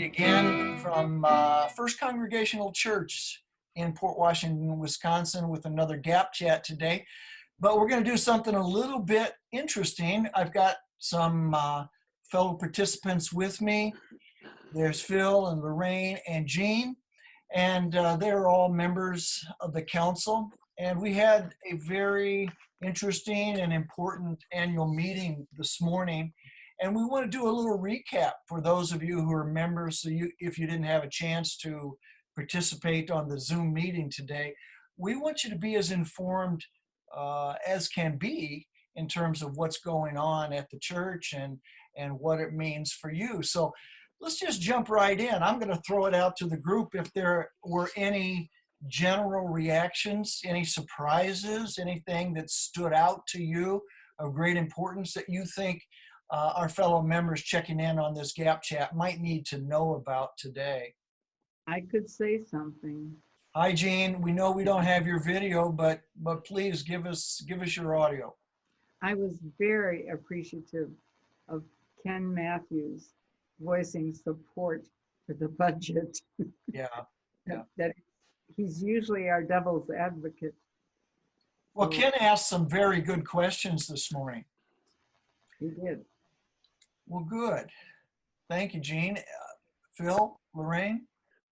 again from First Congregational Church in Port Washington, Wisconsin, with another Gap Chat today. But we're going to do something a little bit interesting. I've got some fellow participants with me. There's Phil and Lorraine and Jean, and they're all members of the council. And we had a very interesting and important annual meeting this morning. And we want to do a little recap for those of you who are members. So if you didn't have a chance to participate on the Zoom meeting today, we want you to be as informed as can be in terms of what's going on at the church and what it means for you. So let's just jump right in. I'm going to throw it out to the group if there were any general reactions, any surprises, anything that stood out to you of great importance that you think our fellow members checking in on this Gap Chat might need to know about today. I could say something. Hi, Jean. We know we don't have your video, but please give us your audio. I was very appreciative of Ken Matthews voicing support for the budget. Yeah. That he's usually our devil's advocate. Well, Ken asked some very good questions this morning. He did. Well, good. Thank you, Jean. Phil, Lorraine?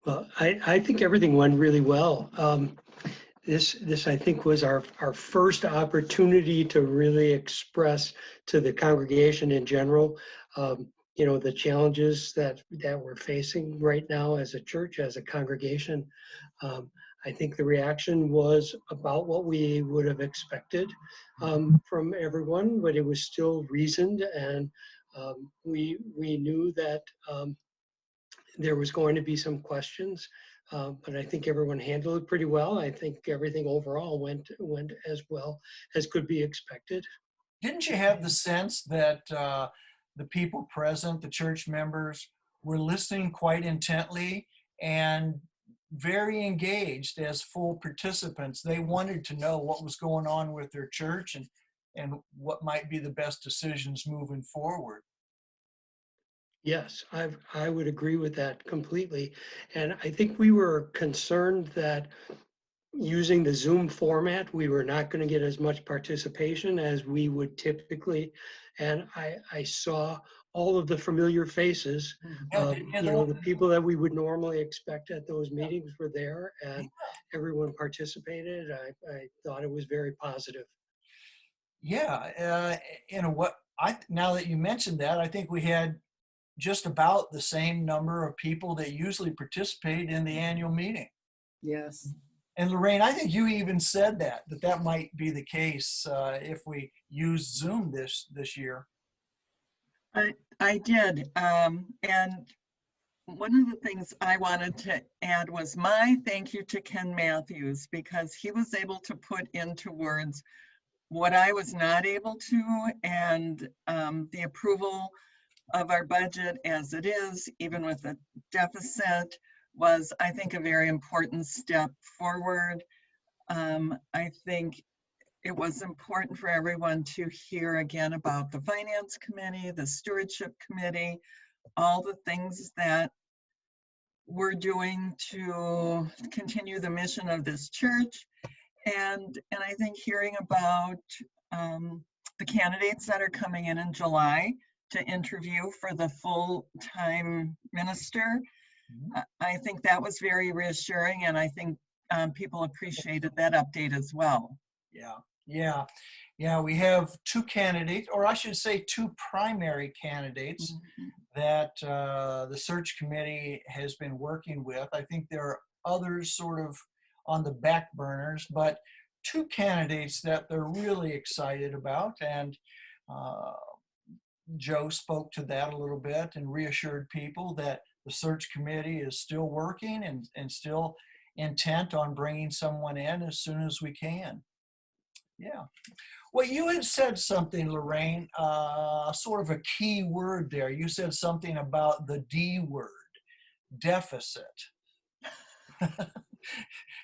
Well, I think everything went really well. This I think was our first opportunity to really express to the congregation in general, the challenges that we're facing right now as a church, as a congregation. I think the reaction was about what we would have expected from everyone, but it was still reasoned, and we knew that there was going to be some questions, but I think everyone handled it pretty well. I think everything overall went as well as could be expected. Didn't you have the sense that the people present, the church members, were listening quite intently and very engaged as full participants? They wanted to know what was going on with their church and what might be the best decisions moving forward. Yes, I would agree with that completely. And I think we were concerned that using the Zoom format, we were not going to get as much participation as we would typically. And I saw all of the familiar faces. The people that we would normally expect at those meetings were there, and everyone participated. I thought it was very positive. Yeah, now that you mentioned that, I think we had just about the same number of people that usually participate in the annual meeting. Yes. And Lorraine, I think you even said that might be the case if we use Zoom this year. I did. And one of the things I wanted to add was my thank you to Ken Matthews, because he was able to put into words what I was not able to, and the approval of our budget as it is, even with a deficit, was, I think, a very important step forward. I think it was important for everyone to hear again about the Finance Committee, the Stewardship Committee, all the things that we're doing to continue the mission of this church. And I think hearing about the candidates that are coming in July to interview for the full-time minister, I think that was very reassuring, and I think people appreciated that update as well. Yeah. We have two candidates, or I should say two primary candidates that the search committee has been working with. I think there are others sort of on the back burners, but two candidates that they're really excited about, and Joe spoke to that a little bit and reassured people that the search committee is still working and still intent on bringing someone in as soon as we can. Yeah. Well, you had said something, Lorraine, sort of a key word there. You said something about the D word, deficit.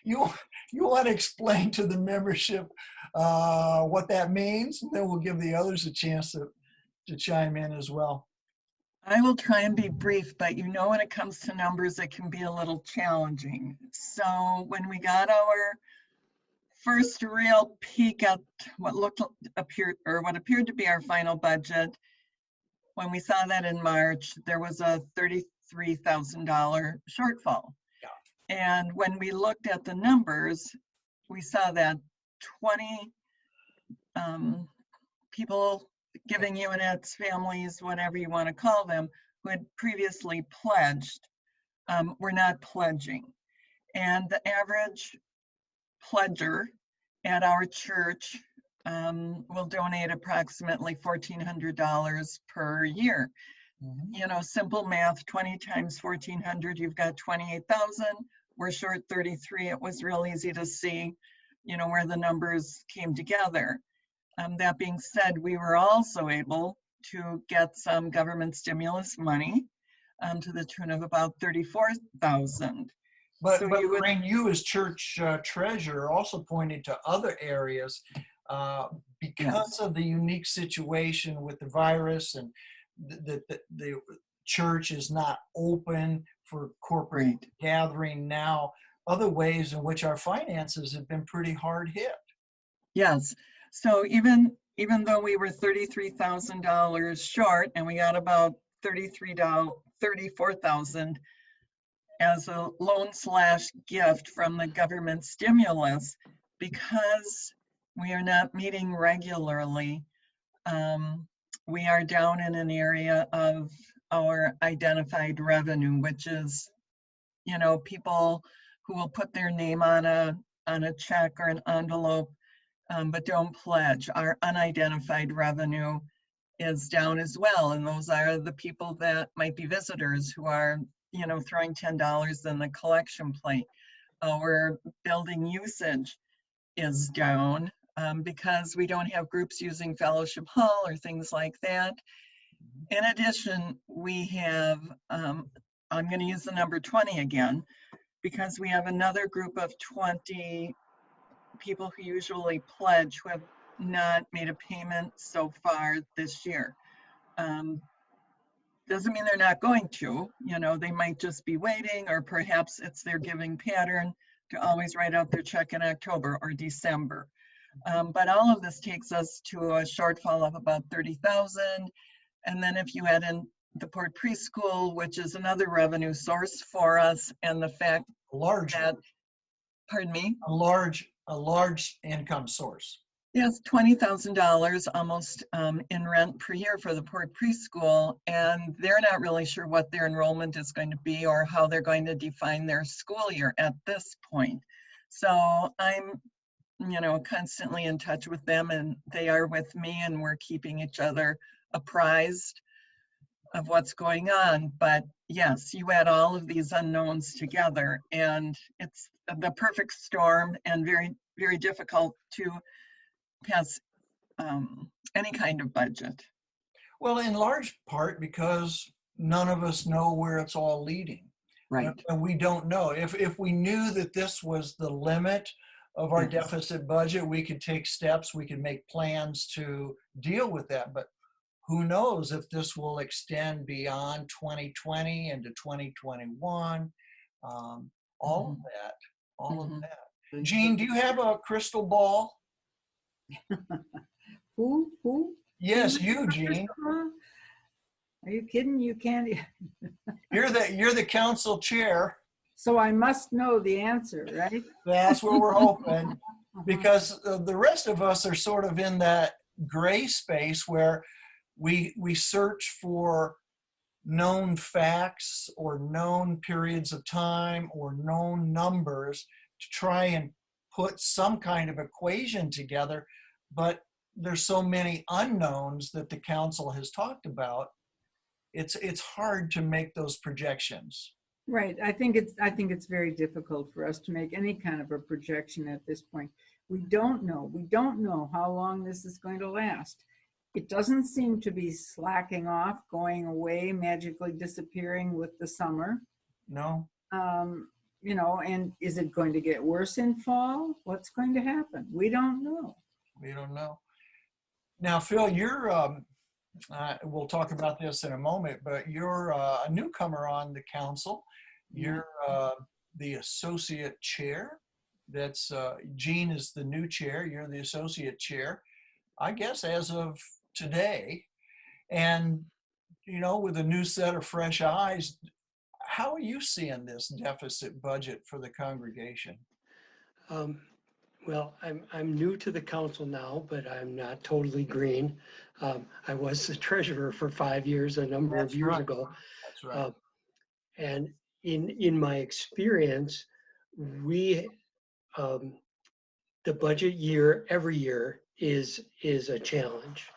You want to explain to the membership what that means, and then we'll give the others a chance to chime in as well. I will try and be brief, but you know, when it comes to numbers, it can be a little challenging. So when we got our first real peek at what appeared to be our final budget, when we saw that in March, there was a $33,000 shortfall. Yeah. And when we looked at the numbers, we saw that 20 people, giving units, families, whatever you want to call them, who had previously pledged, were not pledging. And the average pledger at our church will donate approximately $1,400 per year. You know, simple math, 20 times 1,400, you've got 28,000. We're short 33. It was real easy to see, you know, where the numbers came together. That being said, we were also able to get some government stimulus money to the tune of about 34,000. But, So but you would- Lorraine, you as church treasurer also pointed to other areas because Yes. of the unique situation with the virus, and the church is not open for corporate Right. gathering now. Other ways in which our finances have been pretty hard hit. Yes. So even though we were $33,000 short, and we got about $34,000 as a loan/gift from the government stimulus, because we are not meeting regularly, we are down in an area of our identified revenue, which is, you know, people who will put their name on a check or an envelope, but don't pledge. Our unidentified revenue is down as well. And those are the people that might be visitors who are, you know, throwing $10 in the collection plate. Our building usage is down because we don't have groups using Fellowship Hall or things like that. In addition, we have, I'm going to use the number 20 again, because we have another group of 20 people who usually pledge who have not made a payment so far this year. Doesn't mean they're not going to, you know, they might just be waiting, or perhaps it's their giving pattern to always write out their check in October or December. But all of this takes us to a shortfall of about 30,000. And then if you add in the Port Preschool, which is another revenue source for us, and the fact Large, that, pardon me? a large income source. Yes, $20,000 almost in rent per year for the Port Preschool, and they're not really sure what their enrollment is going to be or how they're going to define their school year at this point. So I'm, you know, constantly in touch with them, and they are with me, and we're keeping each other apprised of what's going on. But yes, you add all of these unknowns together, and it's the perfect storm, and very, very difficult to pass any kind of budget. Well, in large part because none of us know where it's all leading. Right. And we don't know. If we knew that this was the limit of our Yes. deficit budget, we could take steps, we could make plans to deal with that. But who knows if this will extend beyond 2020 into 2021, all of that, all of that. Jean, do you have a crystal ball? Who? Yes, you, Jean. Are you kidding? You can't. You're the council chair. So I must know the answer, right? That's what we're hoping, because the rest of us are sort of in that gray space where we search for known facts or known periods of time or known numbers to try and put some kind of equation together, but there's so many unknowns that the council has talked about. It's hard to make those projections. Right. I think it's very difficult for us to make any kind of a projection at this point. We don't know. We don't know how long this is going to last. It doesn't seem to be slacking off, going away, magically disappearing with the summer. No. You know, and is it going to get worse in fall? What's going to happen? We don't know. We don't know. Now, Phil, we'll talk about this in a moment, but you're a newcomer on the council. You're the associate chair. That's Jean is the new chair. You're the associate chair, I guess, as of today. And, you know, with a new set of fresh eyes, how are you seeing this deficit budget for the congregation? Um, Well, I'm new to the council now, but I'm not totally green. I was the treasurer for 5 years, a number of That's years right. ago. That's right. Uh, And in my experience, we, the budget year, every year is a challenge.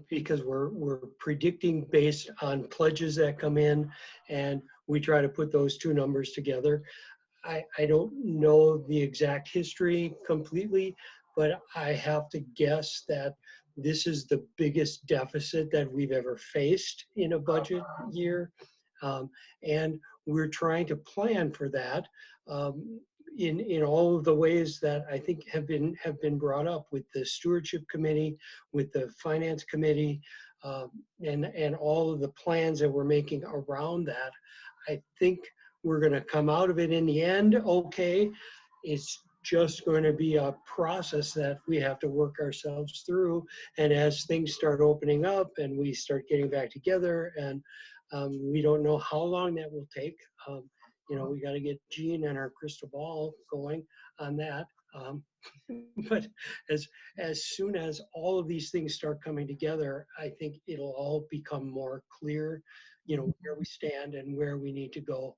Because we're predicting based on pledges that come in, and we try to put those two numbers together. I don't know the exact history completely, but I have to guess that this is the biggest deficit that we've ever faced in a budget year. And we're trying to plan for that in all of the ways that I think have been brought up with the stewardship committee, with the finance committee, and all of the plans that we're making around that. I think we're going to come out of it in the end okay. It's just going to be a process that we have to work ourselves through. And as things start opening up and we start getting back together, and we don't know how long that will take. You know, we got to get Jean and our crystal ball going on that. But as soon as all of these things start coming together, I think it'll all become more clear, you know, where we stand and where we need to go.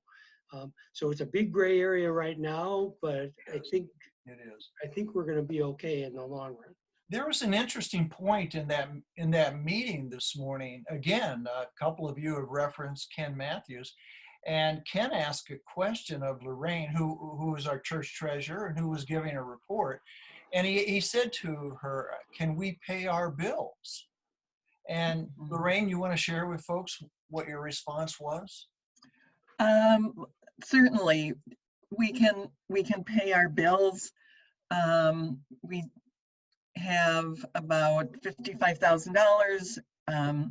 So it's a big gray area right now, but I think It is. we're going to be okay in the long run. There was an interesting point in that meeting this morning. Again, a couple of you have referenced Ken Matthews, and Ken asked a question of Lorraine, who was our church treasurer and who was giving a report. And he said to her, "Can we pay our bills?" And Lorraine, you want to share with folks what your response was? Certainly, we can pay our bills. We have about $55,000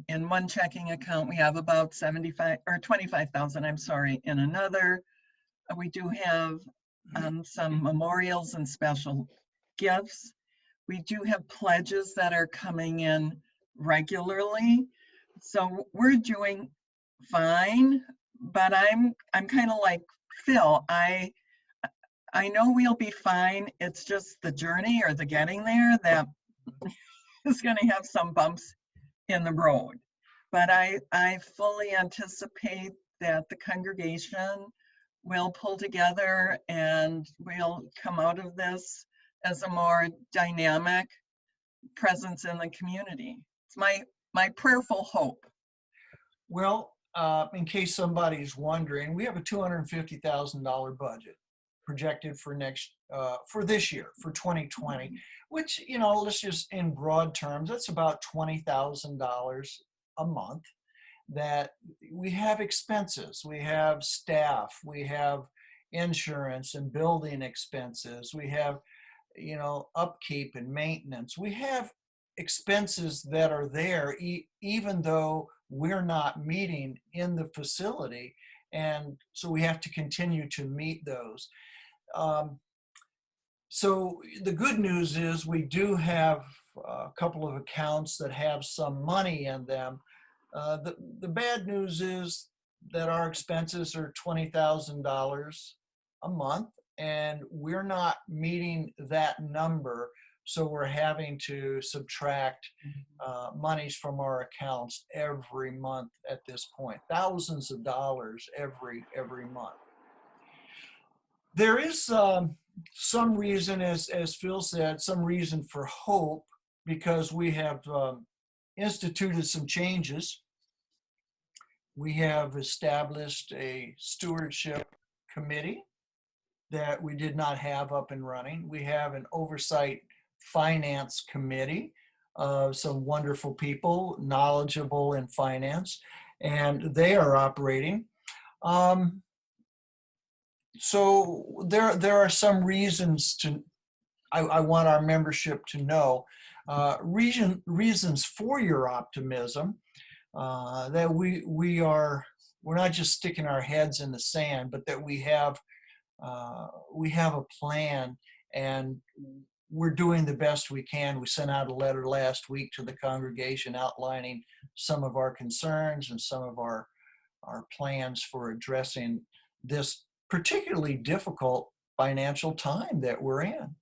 in one checking account. We have about 75 or 25,000, I'm sorry, in another. We do have some memorials and special gifts. We do have pledges that are coming in regularly. So we're doing fine, but I'm kind of like Phil. I know we'll be fine. It's just the journey or the getting there that is going to have some bumps in the road. But I fully anticipate that the congregation will pull together and we'll come out of this as a more dynamic presence in the community. It's my prayerful hope. Well, in case somebody's wondering, we have a $250,000 budget projected for this year, for 2020, which, you know, let's just in broad terms, that's about $20,000 a month that we have expenses. We have staff, we have insurance and building expenses. We have, you know, upkeep and maintenance. We have expenses that are there even though we're not meeting in the facility. And so we have to continue to meet those. So the good news is we do have a couple of accounts that have some money in them. The bad news is that our expenses are $20,000 a month, and we're not meeting that number. So we're having to subtract monies from our accounts every month at this point, thousands of dollars every month. There is some reason, as Phil said, some reason for hope, because we have instituted some changes. We have established a stewardship committee that we did not have up and running. We have an oversight finance committee of some wonderful people, knowledgeable in finance, and they are operating. So there are some reasons I want our membership to know. reasons for your optimism, that we're not just sticking our heads in the sand, but that we have a plan, and we're doing the best we can. We sent out a letter last week to the congregation outlining some of our concerns and some of our plans for addressing this particularly difficult financial time that we're in.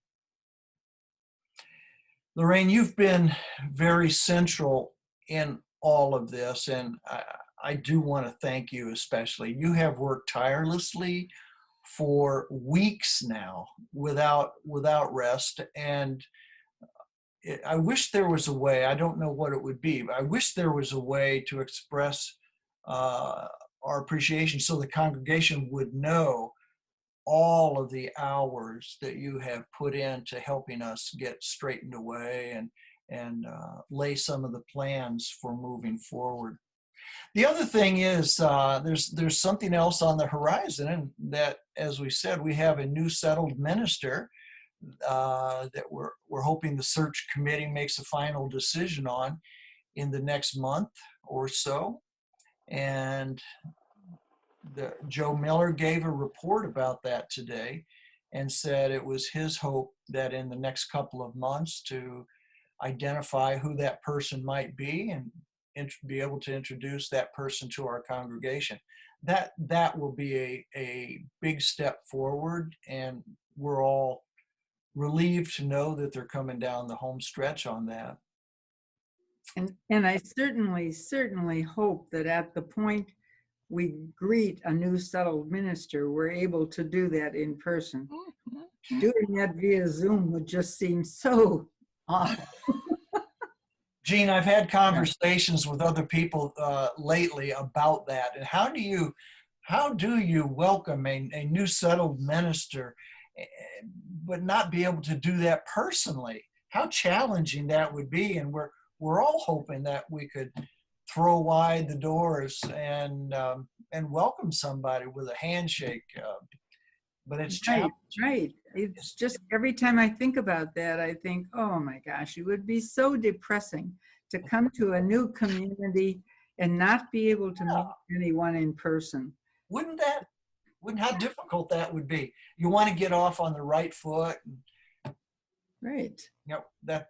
Lorraine, you've been very central in all of this, and I do want to thank you especially. You have worked tirelessly for weeks now without rest, and I wish there was a way, I don't know what it would be, but I wish there was a way to express our appreciation so the congregation would know all of the hours that you have put into helping us get straightened away and lay some of the plans for moving forward. The other thing is there's something else on the horizon, and that, as we said, we have a new settled minister that we're hoping the search committee makes a final decision on in the next month or so. And Joe Miller gave a report about that today and said it was his hope that in the next couple of months to identify who that person might be and be able to introduce that person to our congregation. That will be a big step forward, and we're all relieved to know that they're coming down the home stretch on that. And I certainly hope that at the point we greet a new settled minister, we're able to do that in person. Doing that via Zoom would just seem so awful. Gene, I've had conversations with other people lately about that. And how do you welcome a new settled minister, but not be able to do that personally? How challenging that would be. And we're all hoping that we could throw wide the doors and welcome somebody with a handshake. But it's challenging. Right. It's just every time I think about that, I think, oh my gosh, it would be so depressing to come to a new community and not be able to meet anyone in person. Wouldn't how difficult that would be? You want to get off on the right foot. Right. You know,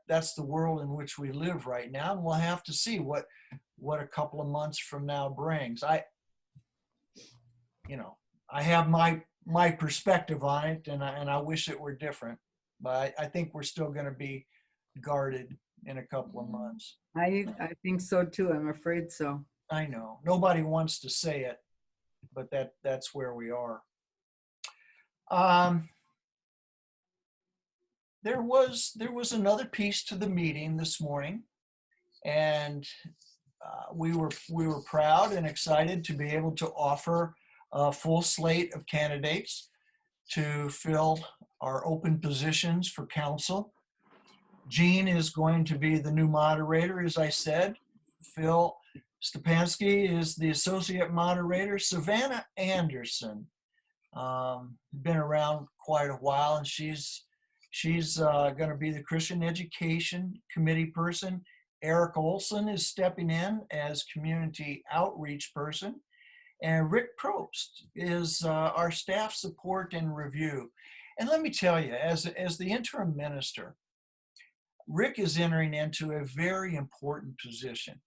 that's the world in which we live right now, and we'll have to see what a couple of months from now brings. I have my perspective on it, and I wish it were different, but I think we're still going to be guarded in a couple of months. I think so too. I'm afraid so. I know nobody wants to say it, but that's where we are. There was another piece to the meeting this morning, and we were proud and excited to be able to offer a full slate of candidates to fill our open positions for council. Gene is going to be the new moderator, as I said. Phil Stepansky is the associate moderator. Savannah Anderson, been around quite a while, and she's going to be the Christian Education Committee person. Eric Olson is stepping in as community outreach person. And Rick Probst is our staff support and review. And let me tell you, as the interim minister, Rick is entering into a very important position.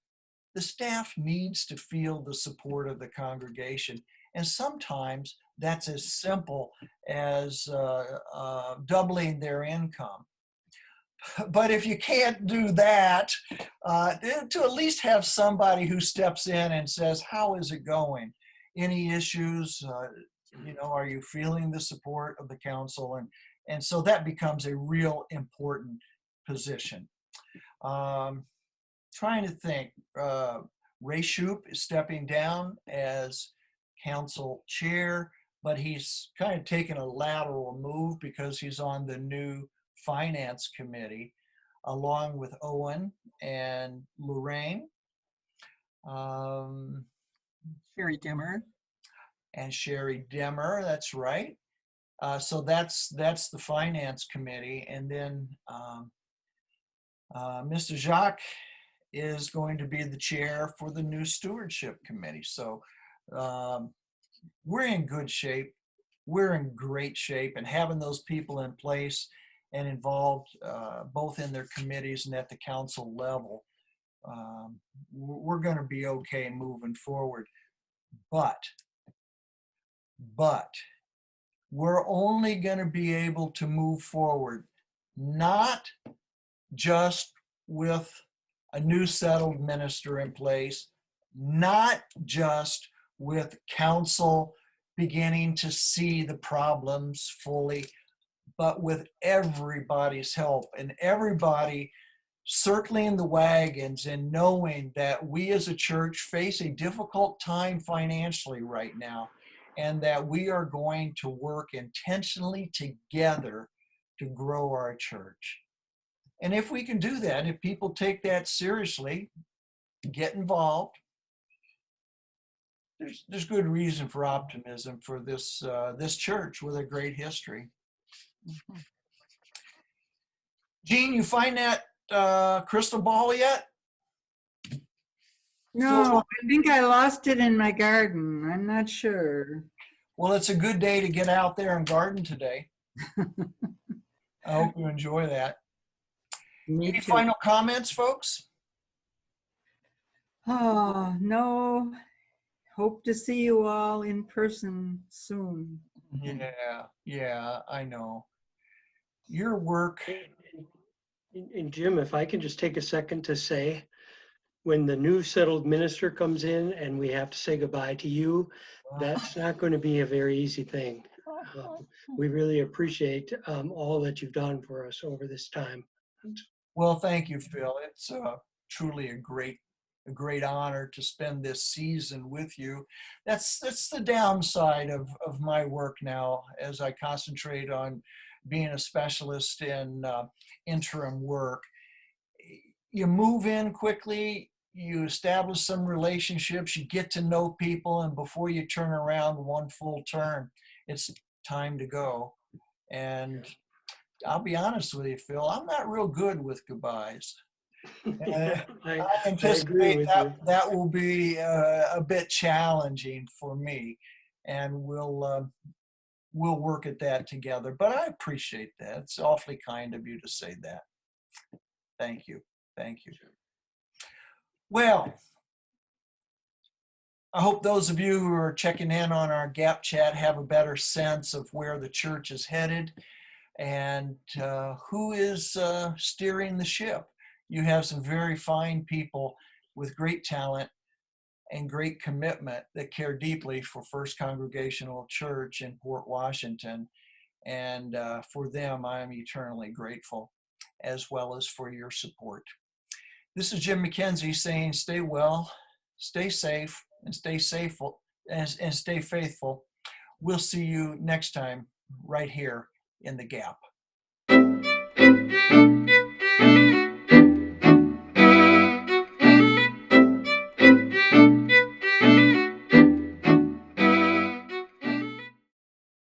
The staff needs to feel the support of the congregation. And sometimes that's as simple as doubling their income. But if you can't do that, to at least have somebody who steps in and says, how is it going? Any issues? Are you feeling the support of the council? And so that becomes a real important position. Trying to think, Ray Shoup is stepping down as council chair, but he's kind of taken a lateral move because he's on the new finance committee, along with Owen and Lorraine. Sherry Dimmer. And Sherry Dimmer, that's right. So that's the finance committee. And then Mr. Jacques is going to be the chair for the new stewardship committee. So we're in good shape. We're in great shape, and having those people in place and involved both in their committees and at the council level, we're going to be okay moving forward. But we're only going to be able to move forward, not just with a new settled minister in place, not just with council beginning to see the problems fully, but with everybody's help and everybody circling the wagons and knowing that we as a church face a difficult time financially right now, and that we are going to work intentionally together to grow our church. And if we can do that, if people take that seriously, get involved, there's good reason for optimism for this this church with a great history. Gene, you find that crystal ball yet? No, I think I lost it in my garden. I'm not sure. Well, it's a good day to get out there and garden today. I hope you enjoy that. Me Any too. final comments, folks? Oh, no. Hope to see you all in person soon. Yeah, I know. Your work. And Jim, if I can just take a second to say, when the new settled minister comes in and we have to say goodbye to you, that's not going to be a very easy thing. We really appreciate all that you've done for us over this time. Well, thank you, Phil. It's truly a great honor to spend this season with you. That's the downside of my work now, as I concentrate on being a specialist in interim work. You move in quickly, you establish some relationships, you get to know people, and before you turn around one full term, it's time to go. And I'll be honest with you, Phil, I'm not real good with goodbyes. I anticipate that will be a bit challenging for me, and we'll work at that together. But I appreciate that. It's awfully kind of you to say that. Thank you. Thank you. Well, I hope those of you who are checking in on our Gap Chat have a better sense of where the church is headed and who is steering the ship. You have some very fine people with great talent and great commitment that care deeply for First Congregational Church in Port Washington. And for them, I am eternally grateful, as well as for your support. This is Jim McKenzie saying stay well, stay safe, and stay faithful. We'll see you next time right here in the Gap.